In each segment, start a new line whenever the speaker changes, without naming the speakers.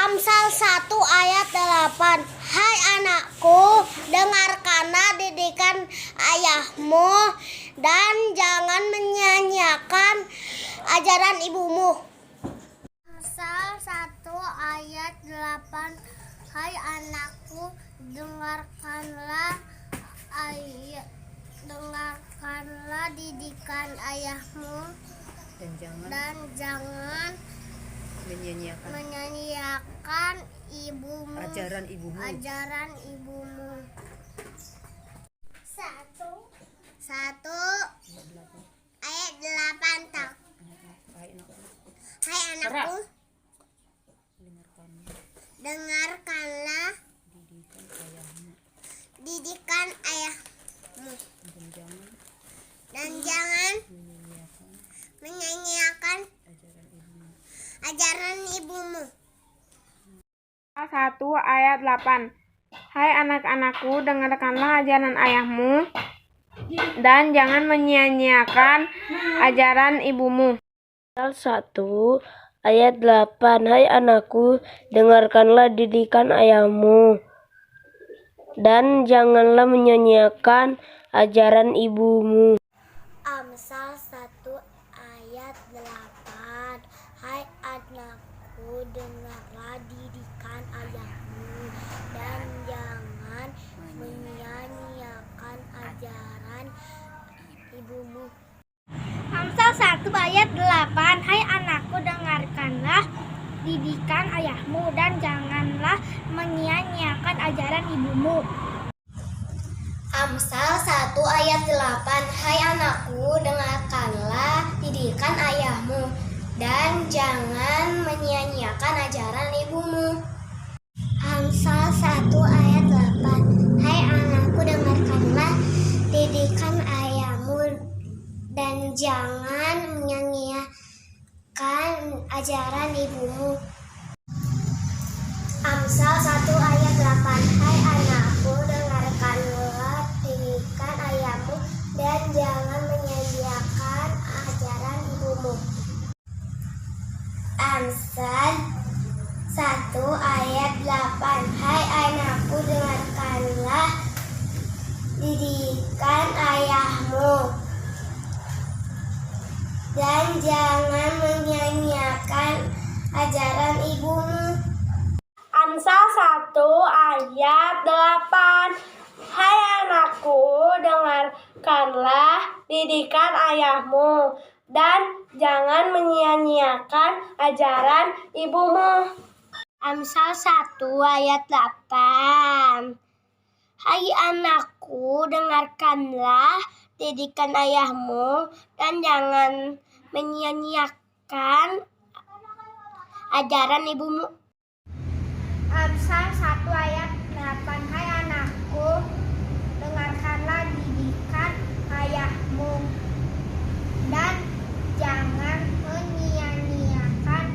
Amsal 1 ayat 8. Hai anakku, dengarkanlah didikan ayahmu dan jangan menyanyiakan ajaran ibumu. Amsal 1 ayat 8. Hai anakku, dengarkanlah didikan ayahmu dan jangan menyanyiakan ajaran ibumu. 1 ayat 8 tak. Hai anakku, dengarkanlah didikan ayahmu dan jangan menyanyiakan ajaran ibumu.
1 ayat 8. Hai anak-anakku, dengarkanlah ajaran ayahmu dan jangan menyanyiakan ajaran ibumu.
1 ayat 8. Hai anakku, dengarkanlah didikan ayahmu dan janganlah menyanyiakan ajaran ibumu.
Amsal 1 ayat 8. Hai anakku, dengarlah didikan ayahmu dan jangan menyanyiakan ajaran ibumu. Amsal 1 ayat 8. Hai anakku, dengarkanlah didikan ayahmu dan janganlah menyanyiakan ajaran ibumu. Amsal 1 ayat 8. Hai anakku, dengarkanlah didikan ayahmu dan jangan menyanyiakan ajaran ibumu. Amsal 1 ayat 8. Hai anakku, dengarkanlah didikan ayahmu dan jangan menyanyiakan ajaran ibumu. Amsal 1 ayat 8. Hai anakku, dengarkanlah didikan ayahmu dan jangan menyanyiakan ajaran ibumu. Amsal 1 ayat 8. Hai anakku, dengarkanlah didikan ayahmu dan jangan menyanyiakan ajaran ibumu. Amsal 1 ayat 8. Hai anakku, dengarkanlah didikan ayahmu dan jangan menyanyiakan ajaran ibumu. Amsal 1 ayat 8. Hai anakku, dengarkanlah didikan ayahmu dan jangan menyanyiakan ajaran ibumu. Amsal 1 ayat 8. Hai anakku, dengarkanlah didikan ayahmu dan jangan menyanyiakan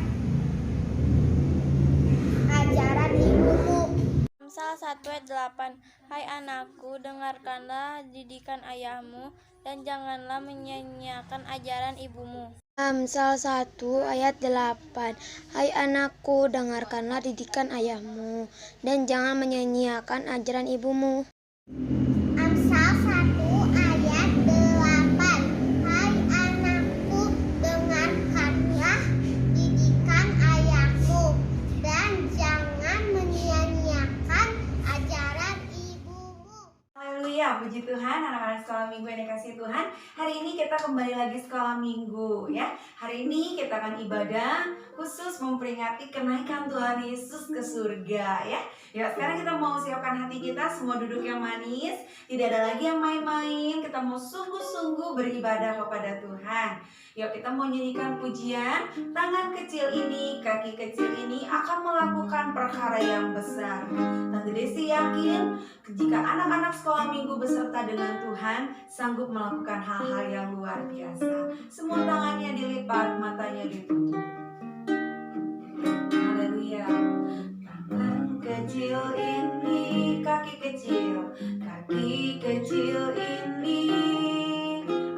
ajaran ibumu.
Amsal 1 ayat 8. Hai anakku, dengarkanlah didikan ayahmu dan janganlah menyanyiakan ajaran ibumu.
Amsal 1 ayat 8. Hai anakku, dengarkanlah didikan ayahmu dan jangan menyanyiakan ajaran ibumu.
Amsal 1 ayat 8. Hai anakku, dengarkanlah didikan ayahmu dan jangan menyanyiakan ajaran ibumu.
Haleluya, puji Tuhan, anak-anak sekolah minggu yang dikasihi Tuhan. Hari ini kita kembali lagi sekolah minggu ya. Hari ini kita akan ibadah khusus memperingati kenaikan Tuhan Yesus ke surga ya. Ya, sekarang kita mau siapkan hati kita, semua duduk yang manis, tidak ada lagi yang main-main. Kita mau sungguh-sungguh beribadah kepada Tuhan. Yuk kita mau nyanyikan pujian. Tangan kecil ini, kaki kecil ini akan melakukan perkara yang besar. Tante Desi yakin jika anak-anak sekolah minggu beserta dengan Tuhan sanggup melakukan hal-hal yang luar biasa. Semua tangannya dilipat, matanya ditutup. Haleluya. Tangan kecil ini, kaki kecil ini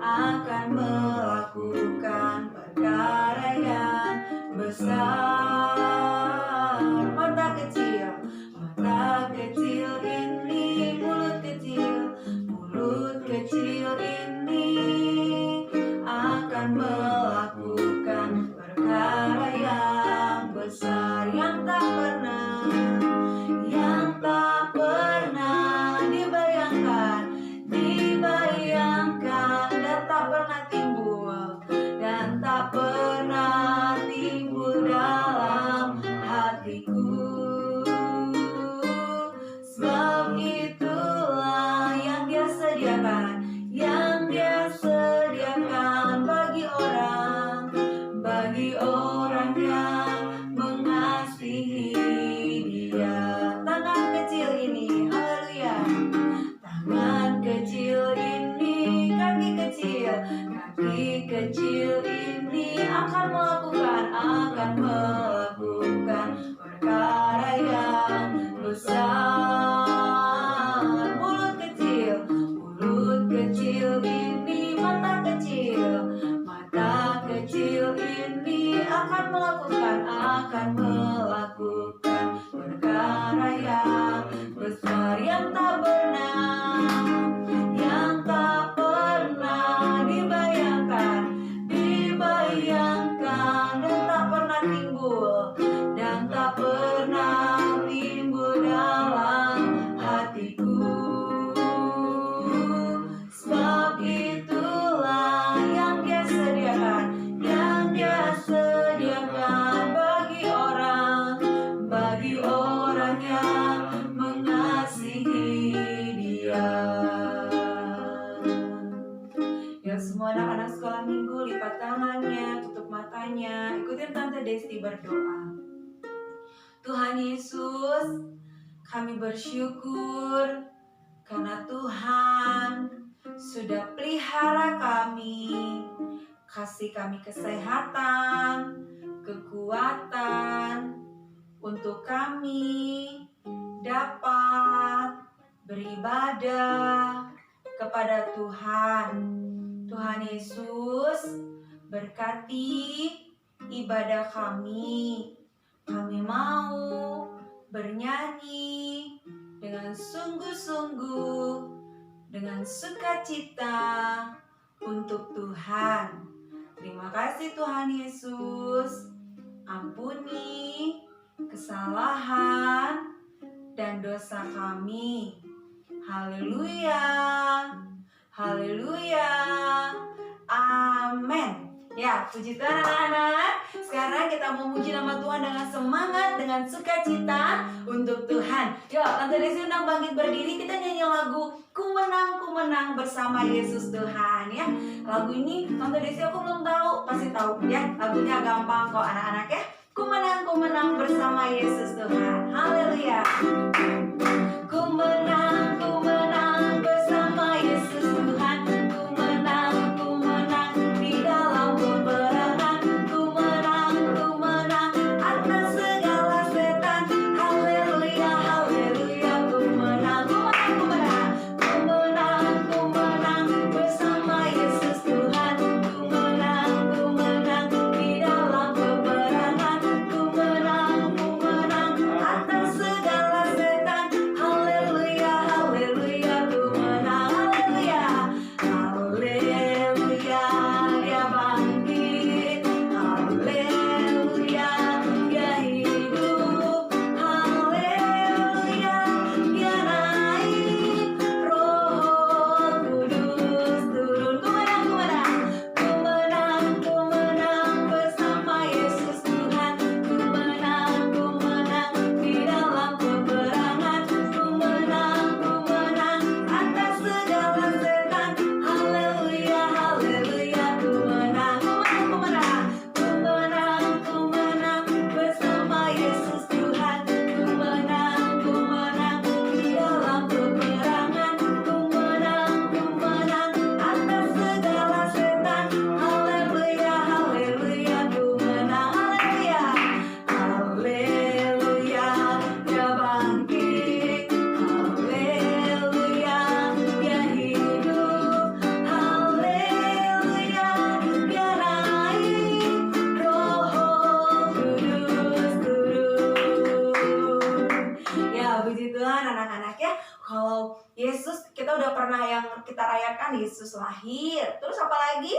akan melakukan perkara yang besar. besar yang tak pernah dibayangkan, dan tak pernah timbul dalam hatiku. Sebab itulah yang Dia sediakan bagi orang yang mengasihi Dia. Tangan kecil ini, haleluya. Tangan kecil ini, kaki kecil ini akan melakukan perkara yang besar. Mulut kecil ini, mata kecil ini akan melakukan perkara yang besar yang tak pernah dibayangkan, dan tak pernah timbul dalam hatiku. Sebab itulah yang Dia sediakan bagi orang yang mengasihi Dia. Ya, semua anak-anak sekolah minggu lipat tangannya, tutup matanya, ikutin Tante Desti berdoa. Tuhan Yesus, kami bersyukur karena Tuhan sudah pelihara kami, kasih kami kesehatan, kekuatan untuk kami dapat beribadah kepada Tuhan. Tuhan Yesus, berkati ibadah kami. Kami mau bernyanyi dengan sungguh-sungguh, dengan sukacita untuk Tuhan. Terima kasih Tuhan Yesus. Ampuni kesalahan dan dosa kami. Haleluya. Haleluya. Amin. Ya, puji Tuhan anak-anak. Sekarang kita mau muji nama Tuhan dengan semangat, dengan sukacita untuk Tuhan. Yuk, Tante Desi undang bangkit berdiri. Kita nyanyi lagu Ku menang bersama Yesus Tuhan ya. Lagu ini Tante Desi aku belum tahu, pasti tahu ya. Lagunya gampang kok anak-anak ya. Ku menang bersama Yesus Tuhan. Haleluya. Ku menang bersama Yesus Tuhan. Ku menang di dalam peperangan. Ku menang atas segala setan. Haleluya, haleluya. Ku menang bersama Yesus Tuhan. Ku menang di dalam peperangan. Ku menang atas segala setan. Haleluya, haleluya. Ku menang, haleluya. Haleluya, Dia bangkit. Haleluya, Dia hidup. Haleluya, Dia naik. Roh Kudus turun. Ku menang bersama Yesus Tuhan. Ku menang di dalam peperangan. Ku menang atas segala setan. Haleluya, haleluya. Ku menang bersama Yesus Tuhan. Ku menang di dalam peperangan. Ku menang atas segala setan. Haleluya, haleluya. Ku menang, haleluya. Haleluya, Dia bangkit. Haleluya, Dia hidup. Haleluya, Dia naik. Roh Kudus turun. Ya, puji Tuhan anak-anak ya. Kalau Yesus kita udah pernah yang kita rayakan, Yesus lahir. Terus apa lagi?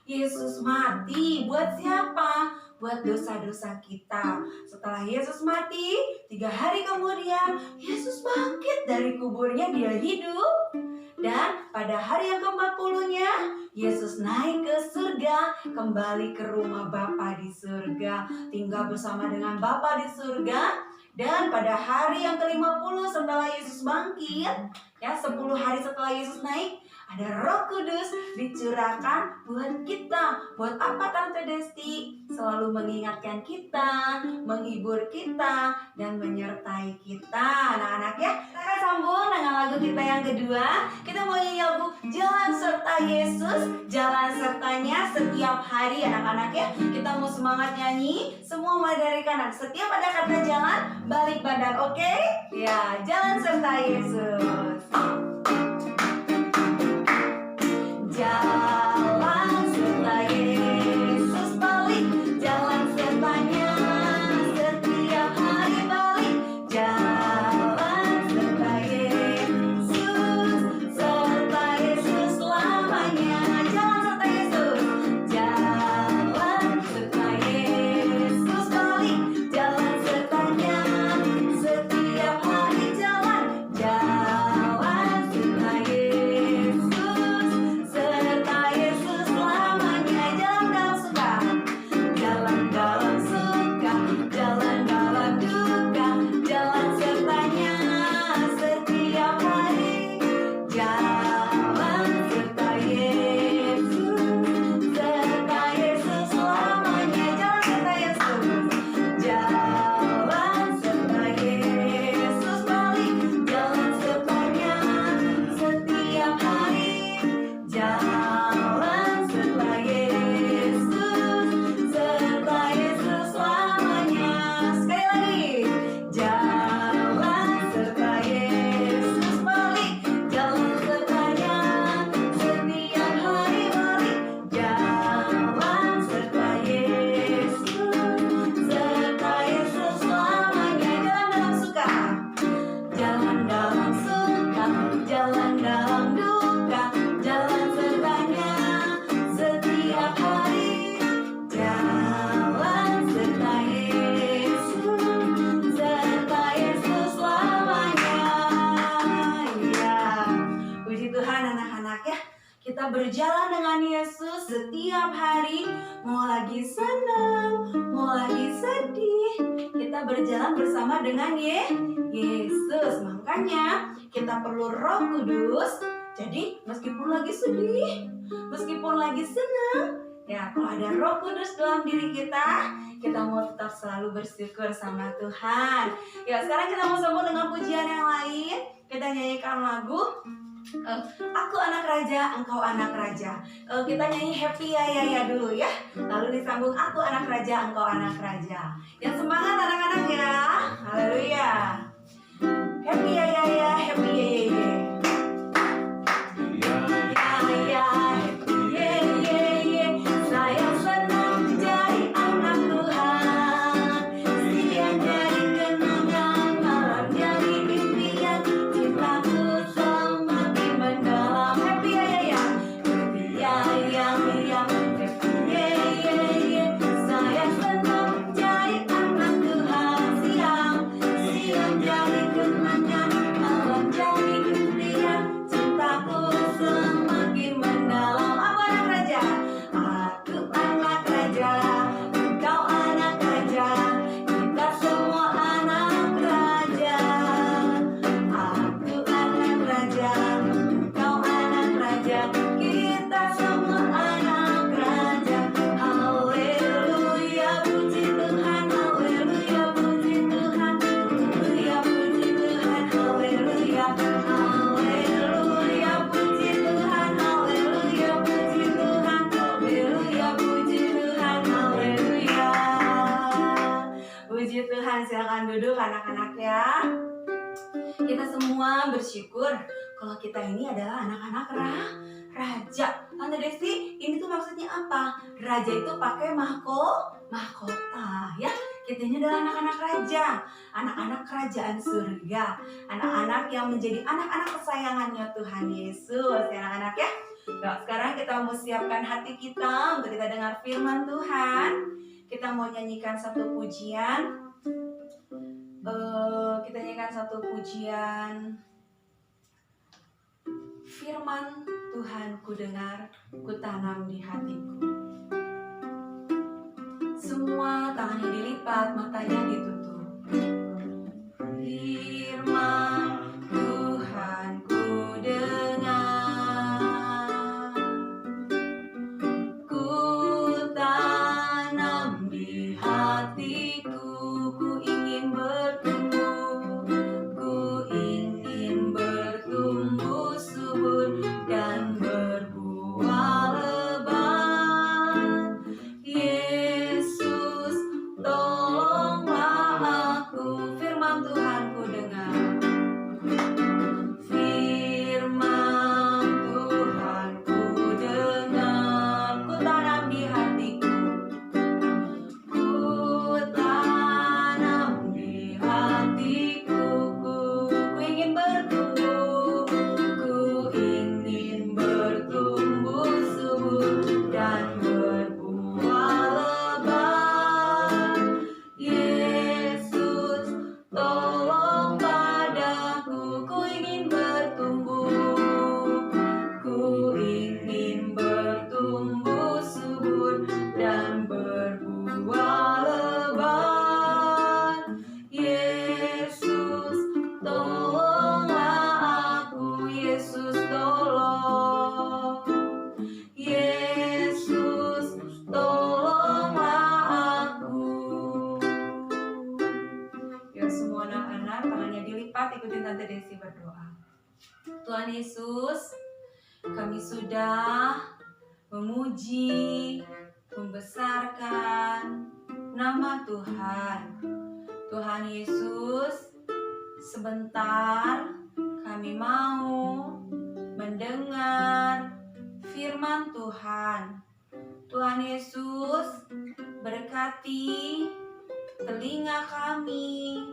Yesus mati buat siapa? Buat dosa-dosa kita. Setelah Yesus mati, 3 hari kemudian Yesus bangkit dari kuburnya, dia hidup. Dan pada hari yang ke-40-nya, Yesus naik ke surga, kembali ke rumah Bapa di surga, tinggal bersama dengan Bapa di surga. Dan pada hari yang ke-50 setelah Yesus bangkit, ya 10 hari setelah Yesus naik, ada Roh Kudus dicurahkan buat kita. Buat apa Tante Desti? Selalu mengingatkan kita, menghibur kita, dan menyertai kita. Anak-anak ya, kita sambung dengan lagu kita yang kedua. Kita mau nyanyi lagu Jalan Serta Yesus, jalan sertanya setiap hari anak-anak ya. Kita mau semangat nyanyi, semua mulai dari kanan. Setiap ada kata jalan, balik badan, oke? Ya, jalan serta Yesus. Jalan serta Yesus, balik jalan sertanya setiap hari, balik jalan serta Yesus, serta Yesus selamanya. Jalan serta Yesus, jalan serta Yesus, balik jalan sertanya setiap hari, jalan serta Yesus, serta Yesus selamanya. Jalan dalam suka, jalan dalam duka, jalan sertanya setiap hari. Jalan serta Yesus, serta Yesus selamanya. Jalan serta Yesus, jalan serta Yesus, balik jalan sertanya setiap hari. Jalan serta Yesus, serta Yesus selamanya. Sekali lagi, jalan serta Yesus, balik jalan sertanya setiap hari, balik jalan serta Yesus, serta Yesus selamanya. Jalan dalam suka, jalan dalam duka, jalan sertanya setiap hari. Jalan serta Yesus, serta Yesus selamanya. Ya, puji Tuhan anak-anak ya. Kita berjalan dengan Yesus setiap hari. Mau lagi senang, mau lagi sedih, kita berjalan bersama dengan Yesus. Makanya kita perlu Roh Kudus. Jadi meskipun lagi sedih, meskipun lagi senang, ya kalau ada Roh Kudus dalam diri kita mau tetap selalu bersyukur sama Tuhan. Ya, sekarang kita mau sambung dengan pujian yang lain. Kita nyanyikan lagu Aku Anak Raja, Engkau Anak Raja. Kita nyanyi Happy Ya Ya Ya dulu ya. Lalu disambung Aku Anak Raja, Engkau Anak Raja. Yang semangat anak-anak ya. Haleluya. Happy Ya Ya Ya, Happy Ya Ya Ya. Ya ya, happy ya ya ya. Saya senang jadi anak Tuhan. Siang jadi kenangan, malam jadi impian. Cintaku semakin mendalam. Happy ya ya ya. Happy ya ya ya. Happy ya ya ya. Saya senang jadi anak Tuhan. Siang jadi kenangan, malam jadi impian. Cintaku semakin mendalam. Aku anak raja, aku anak raja, engkau anak raja, kita semua anak raja. Aku anak raja, engkau anak raja, kita semua anak raja. Haleluya, puji Tuhan, haleluya, puji Tuhan, haleluya, puji Tuhan, haleluya, haleluya, puji Tuhan, haleluya, puji Tuhan, haleluya, puji Tuhan, haleluya. Puji Tuhan, silakan duduk anak-anak ya. Kita semua bersyukur kalau kita ini adalah anak-anak raja. Tante Desti, ini tuh maksudnya apa? Raja itu pakai mahkota ya. Kita ini adalah anak-anak raja, anak-anak kerajaan surga, anak-anak yang menjadi anak-anak kesayangannya Tuhan Yesus. Ya anak-anak ya. Nah, sekarang kita mau siapkan hati kita untuk kita dengar firman Tuhan. Kita mau nyanyikan satu pujian. Kita nyanyikan satu pujian. Firman Tuhan ku dengar, ku tanam di hatiku. Semua tangannya dilipat, matanya ditutup. Firman Tuhan ku dengar, ku tanam di hatiku. Ku ingin bertumbuh, ku ingin bertumbuh subur dan berbuah lebat. Yesus, tolonglah aku. Firman Tuhan ku dengar, firman Tuhan ku dengar, ku tanam di hatiku, ku tanam di hatiku. Ku ingin bertumbuh, ku ingin bertumbuh subur dan berbuah lebat. Yesus, tolong padaku. Ku ingin bertumbuh, ku ingin bertumbuh subur dan berbuah lebat. Yesus, tolonglah aku. Yesus, tolong. Yesus, tolonglah aku. Ya, semua anak-anak tangannya dilipat, ikutin Tante Desi berdoa. Tuhan Yesus, kami sudah memuji, membesarkan nama Tuhan. Tuhan Yesus, sebentar kami mau mendengar firman Tuhan. Tuhan Yesus, berkati telinga kami,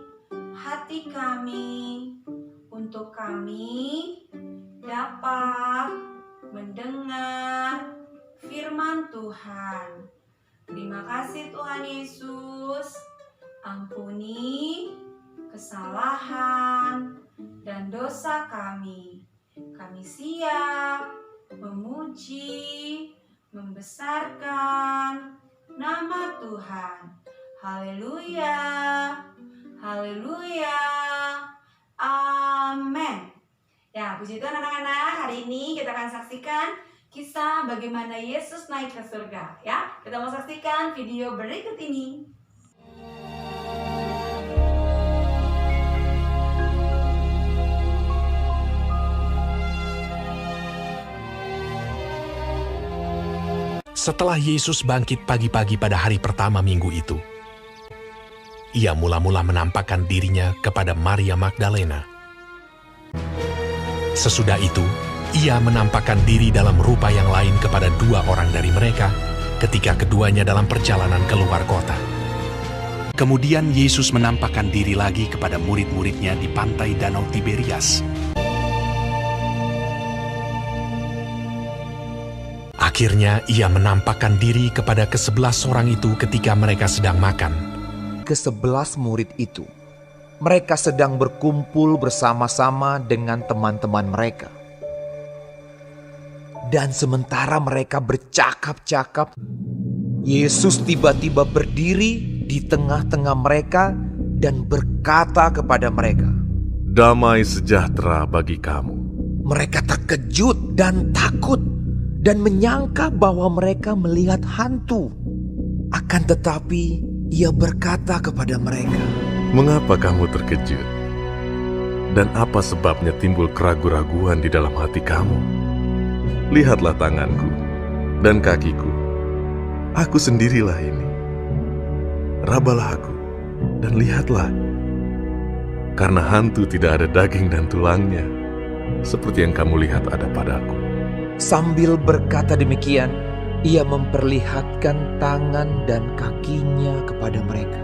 hati kami, untuk kami dapat mendengar firman Tuhan. Terima kasih Tuhan Yesus, ampuni kesalahan dan dosa kami. Kami siap memuji, membesarkan nama Tuhan. Haleluya, haleluya, amin. Ya, puji Tuhan anak-anak, hari ini kita akan saksikan kisah bagaimana Yesus naik ke surga. Ya, kita mau saksikan video berikut ini.
Setelah Yesus bangkit pagi-pagi pada hari pertama minggu itu, ia mula-mula menampakkan dirinya kepada Maria Magdalena. Sesudah itu, ia menampakkan diri dalam rupa yang lain kepada 2 orang dari mereka ketika keduanya dalam perjalanan keluar kota. Kemudian Yesus menampakkan diri lagi kepada murid-muridnya di pantai Danau Tiberias. Akhirnya ia menampakkan diri kepada ke-11 orang itu ketika mereka sedang makan.
Ke-11 murid itu, mereka sedang berkumpul bersama-sama dengan teman-teman mereka. Dan sementara mereka bercakap-cakap, Yesus tiba-tiba berdiri di tengah-tengah mereka dan berkata kepada mereka,
"Damai sejahtera bagi kamu."
Mereka terkejut dan takut dan menyangka bahwa mereka melihat hantu. Akan tetapi ia berkata kepada mereka,
"Mengapa kamu terkejut? Dan apa sebabnya timbul keraguan-raguan di dalam hati kamu? Lihatlah tanganku dan kakiku. Aku sendirilah ini. Rabalah aku dan lihatlah. Karena hantu tidak ada daging dan tulangnya, seperti yang kamu lihat ada padaku."
Sambil berkata demikian, ia memperlihatkan tangan dan kakinya kepada mereka.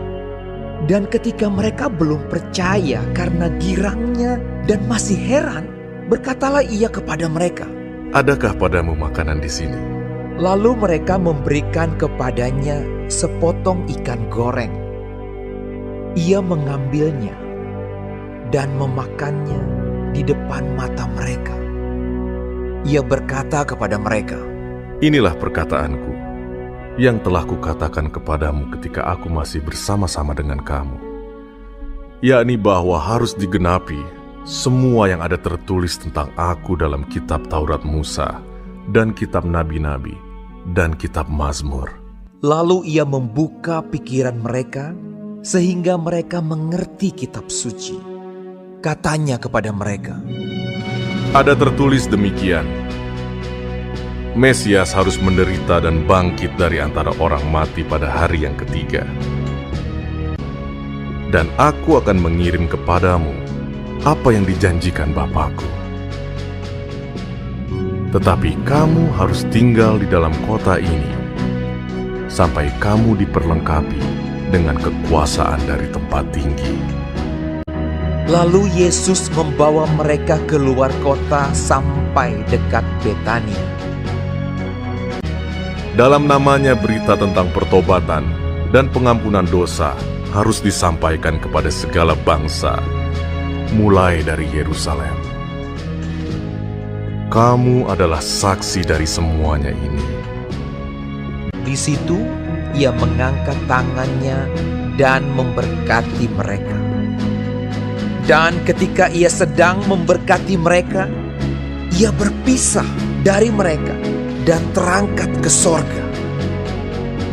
Dan ketika mereka belum percaya karena girangnya dan masih heran, berkatalah ia kepada mereka,
adakah padamu makanan di sini?"
Lalu mereka memberikan kepadanya sepotong ikan goreng. Ia mengambilnya dan memakannya di depan mata mereka. Ia berkata kepada mereka,
"Inilah perkataanku yang telah kukatakan kepadamu ketika aku masih bersama-sama dengan kamu, yakni bahwa harus digenapi semua yang ada tertulis tentang aku dalam kitab Taurat Musa dan kitab Nabi-Nabi dan kitab Mazmur."
Lalu ia membuka pikiran mereka sehingga mereka mengerti kitab suci. Katanya kepada mereka,
Ada tertulis demikian, Mesias harus menderita dan bangkit dari antara orang mati pada hari yang ketiga. Dan aku akan mengirim kepadamu apa yang dijanjikan Bapakku. Tetapi kamu harus tinggal di dalam kota ini sampai kamu diperlengkapi dengan kekuasaan dari tempat tinggi.
lalu Yesus membawa mereka keluar kota sampai dekat Betania.
Dalam namanya berita tentang pertobatan dan pengampunan dosa harus disampaikan kepada segala bangsa, mulai dari Yerusalem. Kamu adalah saksi dari semuanya ini.
Di situ ia mengangkat tangannya dan memberkati mereka. Dan ketika ia sedang memberkati mereka, ia berpisah dari mereka dan terangkat ke sorga.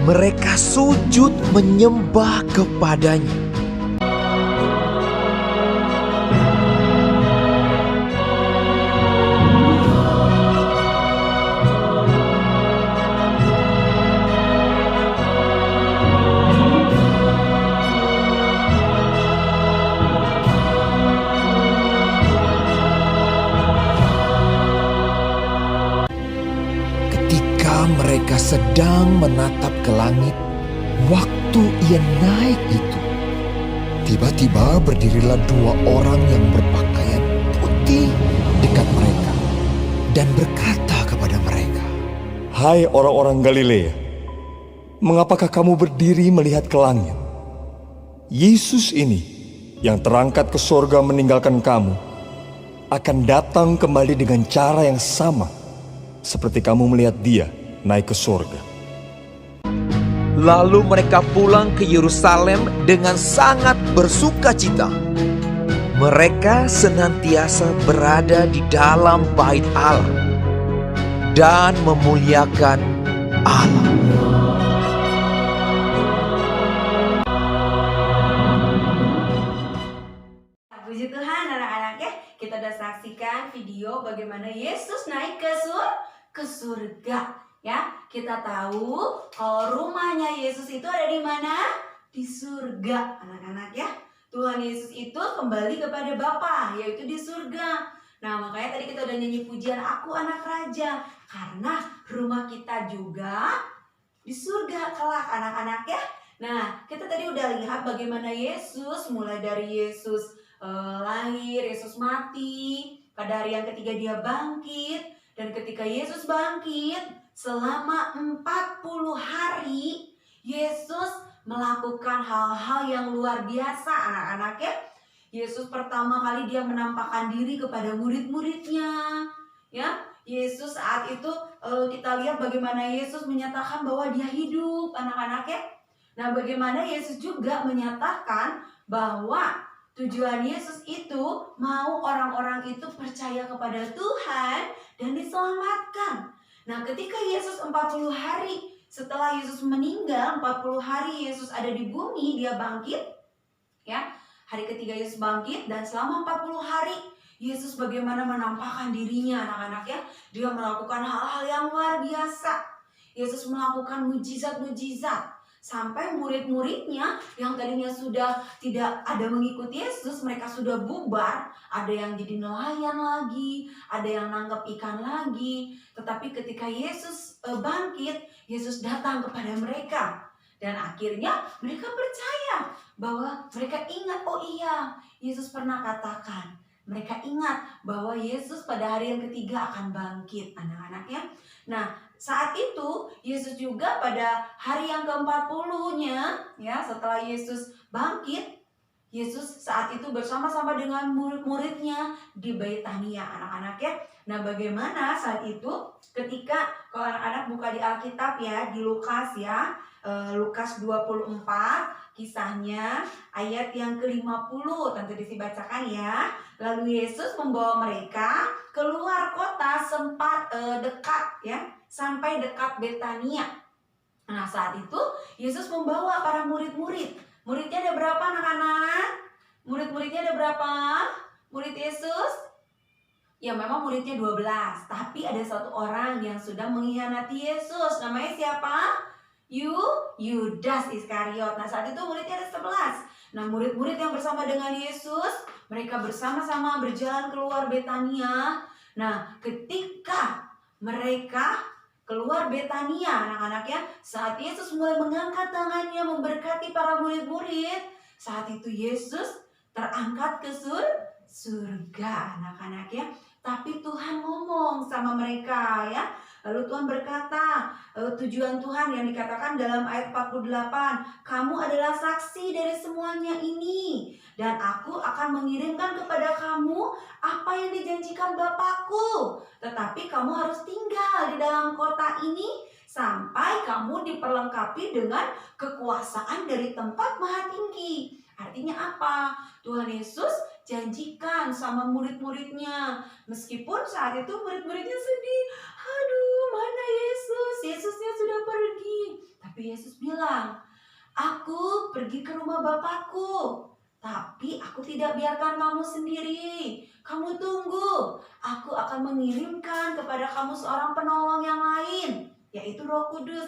Mereka sujud menyembah kepadanya. Mereka sedang menatap ke langit waktu ia naik itu. Tiba-tiba berdirilah dua orang yang berpakaian putih dekat mereka dan berkata kepada mereka,
"Hai orang-orang Galilea, mengapakah kamu berdiri melihat ke langit? Yesus ini yang terangkat ke sorga meninggalkan kamu akan datang kembali dengan cara yang sama seperti kamu melihat dia naik ke sorga."
Lalu mereka pulang ke Yerusalem dengan sangat bersukacita. Mereka senantiasa berada di dalam bait Allah dan memuliakan Allah.
Puji Tuhan anak-anak ya, kita udah saksikan video bagaimana Yesus naik ke surga. Ya, kita tahu kalau rumahnya Yesus itu ada di mana? Di surga, anak-anak ya. Tuhan Yesus itu kembali kepada Bapa, yaitu di surga. Nah, makanya tadi kita udah nyanyi pujian Aku Anak Raja, karena rumah kita juga di surga kelak, anak-anak ya. Nah, kita tadi udah lihat bagaimana Yesus, mulai dari Yesus lahir, Yesus mati, pada hari yang ketiga dia bangkit, dan ketika Yesus bangkit, selama 40 hari Yesus melakukan hal-hal yang luar biasa, anak-anak ya. Yesus pertama kali dia menampakkan diri kepada murid-muridnya. Ya, Yesus saat itu kita lihat bagaimana Yesus menyatakan bahwa dia hidup, anak-anak ya. Nah, bagaimana Yesus juga menyatakan bahwa tujuan Yesus itu mau orang-orang itu percaya kepada Tuhan dan diselamatkan. Nah, ketika Yesus 40 hari setelah Yesus meninggal, 40 hari Yesus ada di bumi, dia bangkit. Ya, hari ketiga Yesus bangkit dan selama 40 hari Yesus bagaimana menampakkan dirinya, anak-anak ya. Dia melakukan hal-hal yang luar biasa. Yesus melakukan mujizat-mujizat. Sampai murid-muridnya yang tadinya sudah tidak ada mengikuti Yesus, mereka sudah bubar. Ada yang jadi nelayan lagi, ada yang nangkep ikan lagi. Tetapi ketika Yesus bangkit, Yesus datang kepada mereka. Dan akhirnya mereka percaya bahwa mereka ingat, oh iya, Yesus pernah katakan, Mereka ingat bahwa Yesus pada hari yang ketiga akan bangkit, anak-anak ya. Nah, saat itu Yesus juga pada hari yang ke-40-nya ya, setelah Yesus bangkit, Yesus saat itu bersama-sama dengan murid-muridnya di Betania, anak-anak ya. Nah, bagaimana saat itu ketika, kalau anak-anak buka di Alkitab ya, di Lukas ya, Lukas 24 kisahnya ayat yang ke-50, Tante Desi bacakan ya. Lalu Yesus membawa mereka keluar kota sempat dekat ya, sampai dekat Betania. Nah, saat itu Yesus membawa para murid-murid. Muridnya ada berapa anak-anak? Murid-muridnya ada berapa? Murid Yesus? Ya memang muridnya 12, tapi ada satu orang yang sudah mengkhianati Yesus. Namanya siapa? Yudas Iskariot. Nah, saat itu muridnya ada 11. Nah, murid-murid yang bersama dengan Yesus, mereka bersama-sama berjalan keluar Betania. Nah, ketika mereka keluar Betania, anak-anak ya, saat Yesus mulai mengangkat tangannya memberkati para murid-murid, saat itu Yesus terangkat ke surga, anak-anak ya. Tapi Tuhan ngomong sama mereka ya. Lalu Tuhan berkata, tujuan Tuhan yang dikatakan dalam ayat 48, kamu adalah saksi dari semuanya ini, dan aku akan mengirimkan kepada kamu apa yang dijanjikan Bapakku. Tetapi kamu harus tinggal di dalam kota ini sampai kamu diperlengkapi dengan kekuasaan dari tempat maha tinggi. Artinya apa? Tuhan Yesus janjikan sama murid-muridnya. Meskipun saat itu murid-muridnya sedih. Aduh, mana Yesus? Yesusnya sudah pergi. Tapi Yesus bilang, aku pergi ke rumah Bapakku. Tapi aku tidak biarkan kamu sendiri. Kamu tunggu. Aku akan mengirimkan kepada kamu seorang penolong yang lain, yaitu Roh Kudus.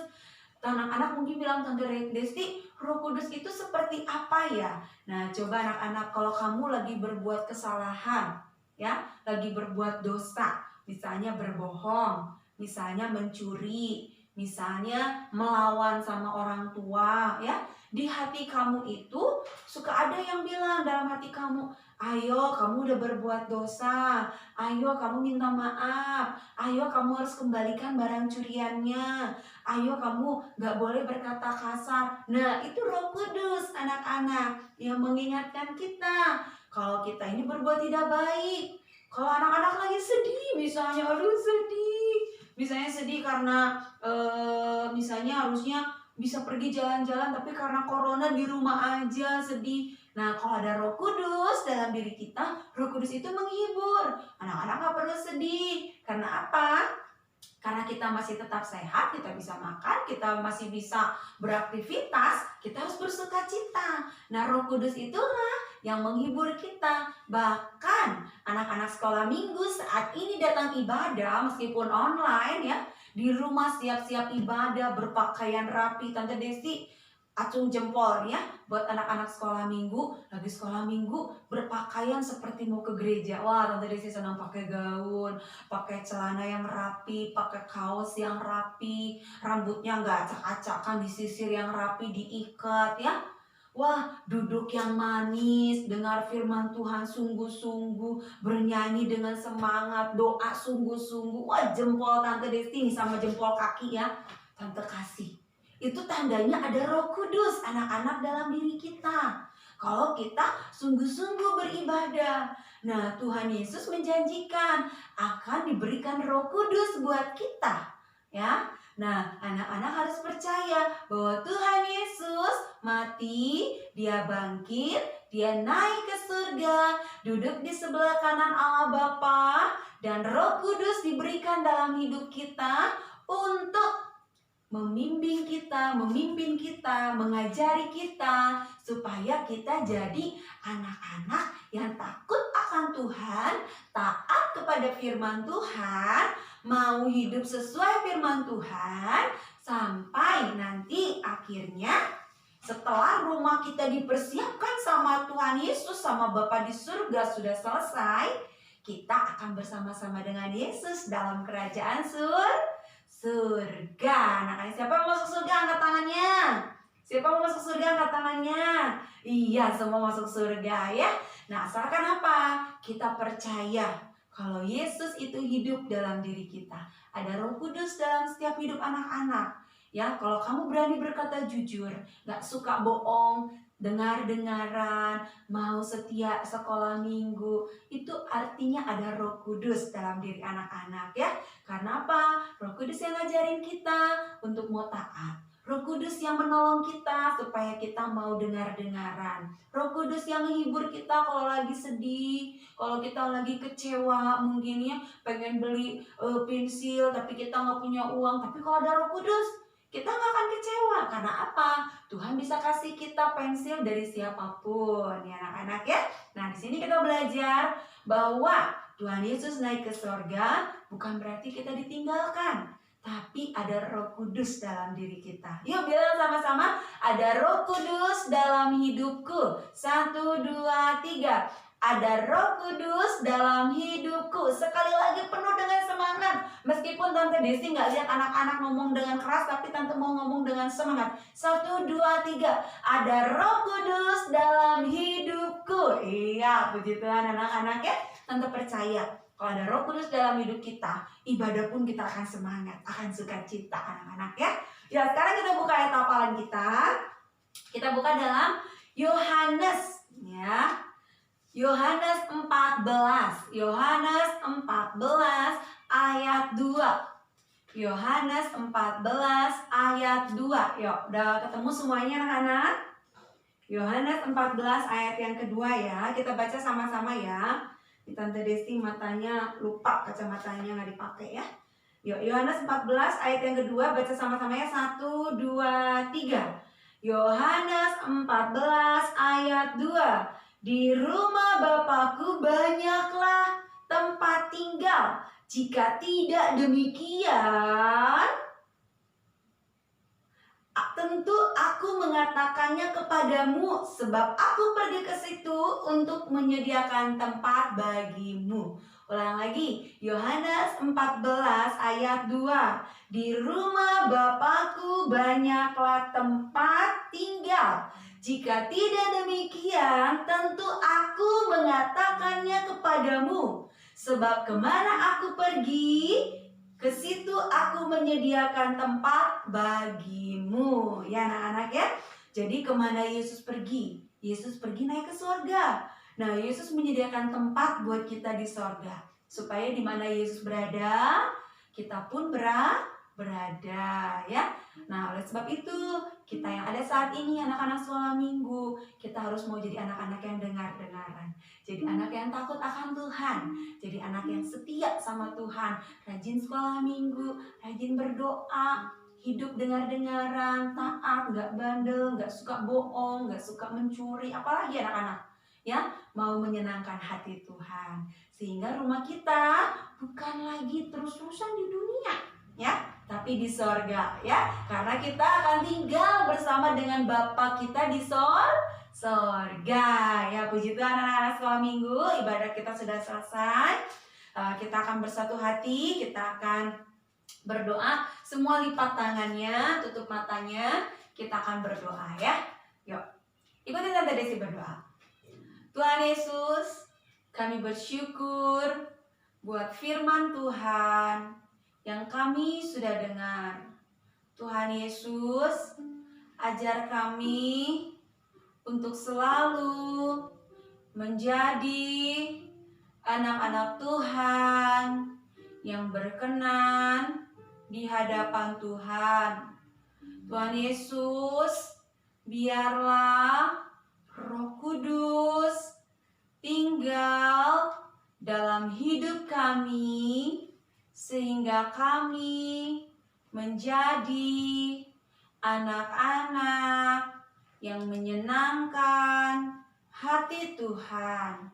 Anak-anak mungkin bilang, Tante Desti, Roh Kudus itu seperti apa ya? Nah, coba anak-anak, kalau kamu lagi berbuat kesalahan, ya, lagi berbuat dosa, misalnya berbohong, misalnya mencuri, misalnya melawan sama orang tua, ya, di hati kamu itu suka ada yang bilang dalam hati kamu, ayo kamu udah berbuat dosa, ayo kamu minta maaf, ayo kamu harus kembalikan barang curiannya, ayo kamu gak boleh berkata kasar. Nah, itu Roh Kudus anak-anak yang mengingatkan kita kalau kita ini berbuat tidak baik. Kalau anak-anak lagi sedih misalnya, aduh sedih, misalnya sedih karena misalnya harusnya bisa pergi jalan-jalan tapi karena corona di rumah aja sedih. Nah, kalau ada Roh Kudus dalam diri kita, Roh Kudus itu menghibur. Anak-anak gak perlu sedih. Karena apa? Karena kita masih tetap sehat, kita bisa makan, kita masih bisa beraktivitas, kita harus bersuka cita. Nah, Roh Kudus itulah yang menghibur kita. Bahkan anak-anak sekolah minggu saat ini datang ibadah meskipun online ya, di rumah siap-siap ibadah, berpakaian rapi. Tante Desi acung jempol ya buat anak-anak sekolah minggu, lagi sekolah minggu berpakaian seperti mau ke gereja. Wah, Tante Desi senang pakai gaun, pakai celana yang rapi, pakai kaos yang rapi, rambutnya nggak acak-acakan, disisir yang rapi, diikat ya. Wah, duduk yang manis, dengar firman Tuhan sungguh-sungguh, bernyanyi dengan semangat, doa sungguh-sungguh. Wah, jempol Tante Desti sama jempol kaki ya, Tante kasih. Itu tandanya ada Roh Kudus anak-anak dalam diri kita. Kalau kita sungguh-sungguh beribadah. Nah, Tuhan Yesus menjanjikan akan diberikan Roh Kudus buat kita, ya. Nah, anak-anak harus percaya bahwa Tuhan Yesus mati, dia bangkit, dia naik ke surga, duduk di sebelah kanan Allah Bapa, dan Roh Kudus diberikan dalam hidup kita untuk memimpin kita, mengajari kita, supaya kita jadi anak-anak yang takut akan Tuhan, taat kepada firman Tuhan, mau hidup sesuai firman Tuhan, sampai nanti akhirnya setelah rumah kita dipersiapkan sama Tuhan Yesus, sama Bapa di surga sudah selesai, kita akan bersama-sama dengan Yesus dalam kerajaan surga. Nah, siapa yang masuk surga angkat tangannya? Siapa yang masuk surga angkat tangannya? Iya, semua masuk surga ya. Nah, asalkan apa? Kita percaya kalau Yesus itu hidup dalam diri kita. Ada Roh Kudus dalam setiap hidup anak-anak. Ya, kalau kamu berani berkata jujur, gak suka bohong, dengar-dengaran, mau setia sekolah minggu, itu artinya ada Roh Kudus dalam diri anak-anak ya. Karena apa? Roh Kudus yang ngajarin kita untuk mau taat. Roh Kudus yang menolong kita supaya kita mau dengar-dengaran. Roh Kudus yang menghibur kita kalau lagi sedih, kalau kita lagi kecewa mungkin ya, pengen beli pensil tapi kita nggak punya uang. Tapi kalau ada Roh Kudus, kita nggak akan kecewa. Karena apa? Tuhan bisa kasih kita pensil dari siapapun ya anak-anak ya. Nah, di sini kita belajar bahwa Tuhan Yesus naik ke sorga bukan berarti kita ditinggalkan, tapi ada Roh Kudus dalam diri kita. Yuk bilang sama-sama, ada Roh Kudus dalam hidupku. 1, 2, 3. Ada Roh Kudus dalam hidupku. Sekali lagi penuh dengan semangat. Meskipun Tante Desi nggak lihat anak-anak ngomong dengan keras, tapi Tante mau ngomong dengan semangat. 1, 2, 3. Ada Roh Kudus dalam hidupku. Iya, puji Tuhan anak-anak ya. Tante percaya kalau ada Roh Kudus dalam hidup kita, ibadah pun kita akan semangat, akan sukacita anak-anak ya. Ya, sekarang kita buka ayat hafalan kita. Kita buka dalam Yohanes ya. Yohanes 14. Yohanes 14 ayat 2. Yohanes 14 ayat 2. Yuk, udah ketemu semuanya anak-anak? Yohanes 14 ayat yang kedua ya. Kita baca sama-sama ya. Di Tante Desti matanya lupa, kacamatanya nggak dipakai ya. Yuk, Yohanes 14 ayat yang kedua, baca sama-sama ya. 1, 2, 3. Yohanes 14 ayat 2. Di rumah Bapakku banyaklah tempat tinggal. Jika tidak demikian, tentu aku mengatakannya kepadamu, sebab aku pergi ke situ untuk menyediakan tempat bagimu. Ulang lagi, Yohanes 14 ayat 2. Di rumah Bapakku banyaklah tempat tinggal. Jika tidak demikian, tentu aku mengatakannya kepadamu. Sebab kemana aku pergi, ke situ aku menyediakan tempat bagimu. Ya anak-anak ya. Jadi kemana Yesus pergi? Yesus pergi naik ke surga. Nah, Yesus menyediakan tempat buat kita di surga. Supaya di mana Yesus berada, kita pun berada ya. Nah, oleh sebab itu kita yang ada saat ini anak-anak sekolah minggu, kita harus mau jadi anak-anak yang dengar-dengaran. Jadi anak yang takut akan Tuhan. Jadi anak yang setia sama Tuhan. Rajin sekolah minggu, rajin berdoa, hidup dengar-dengaran, taat, gak bandel, gak suka bohong, gak suka mencuri, apalagi anak-anak ya, mau menyenangkan hati Tuhan. Sehingga rumah kita bukan lagi terus-terusan di dunia ya, tapi di sorga ya. Karena kita akan tinggal bersama dengan Bapa kita di sorga ya. Puji Tuhan anak-anak sekolah minggu, ibadah kita sudah selesai. Kita akan bersatu hati, kita akan berdoa. Semua lipat tangannya, tutup matanya, kita akan berdoa ya. Yuk, ikutin Tante Desi berdoa. Tuhan Yesus, kami bersyukur buat firman Tuhan yang kami sudah dengar. Tuhan Yesus, ajar kami untuk selalu menjadi anak-anak Tuhan yang berkenan di hadapan Tuhan. Tuhan Yesus, biarlah Roh Kudus tinggal dalam hidup kami, sehingga kami menjadi anak-anak yang menyenangkan hati Tuhan.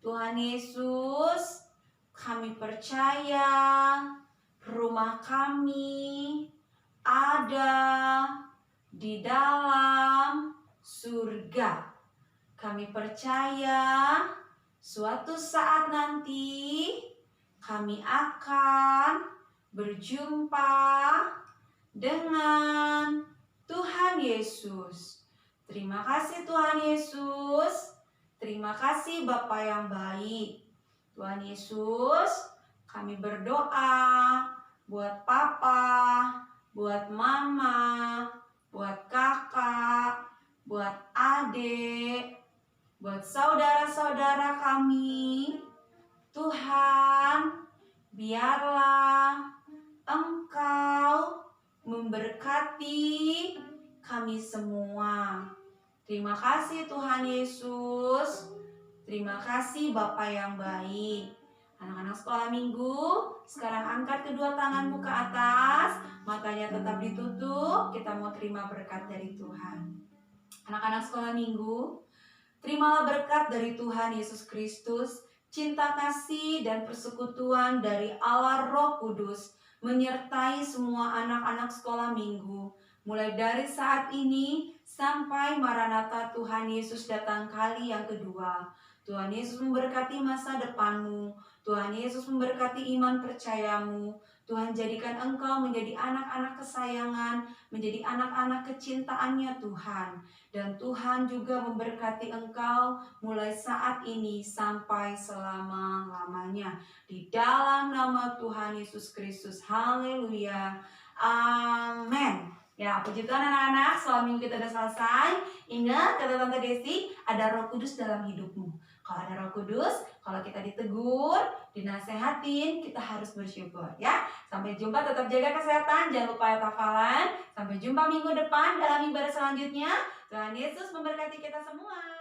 Tuhan Yesus, kami percaya rumah kami ada di dalam surga. Kami percaya suatu saat nanti kami akan berjumpa dengan Tuhan Yesus. Terima kasih Tuhan Yesus. Terima kasih Bapa yang baik. Tuhan Yesus, kami berdoa buat Papa, buat Mama, buat kakak, buat adik, buat saudara-saudara kami. Tuhan, biarlah Engkau memberkati kami semua. Terima kasih Tuhan Yesus. Terima kasih Bapa yang baik. Anak-anak sekolah minggu, sekarang angkat kedua tanganmu ke atas, matanya tetap ditutup, kita mau terima berkat dari Tuhan. Anak-anak sekolah minggu, terimalah berkat dari Tuhan Yesus Kristus, cinta kasih dan persekutuan dari Allah Roh Kudus, menyertai semua anak-anak sekolah minggu, mulai dari saat ini sampai Maranatha Tuhan Yesus datang kali yang kedua. Tuhan Yesus memberkati masa depanmu. Tuhan Yesus memberkati iman percayamu. Tuhan jadikan engkau menjadi anak-anak kesayangan, menjadi anak-anak kecintaannya Tuhan. Dan Tuhan juga memberkati engkau mulai saat ini sampai selama-lamanya. Di dalam nama Tuhan Yesus Kristus. Haleluya. Amin. Ya, puji Tuhan anak-anak, setelah minggu kita udah selesai. Ingat kata Tante Desi, ada Roh Kudus dalam hidupmu. Kalau ada Roh Kudus, kalau kita ditegur, dinasehatin, kita harus bersyukur ya. Sampai jumpa, tetap jaga kesehatan, jangan lupa hafalan. Sampai jumpa minggu depan dalam ibadah selanjutnya. Tuhan Yesus memberkati kita semua.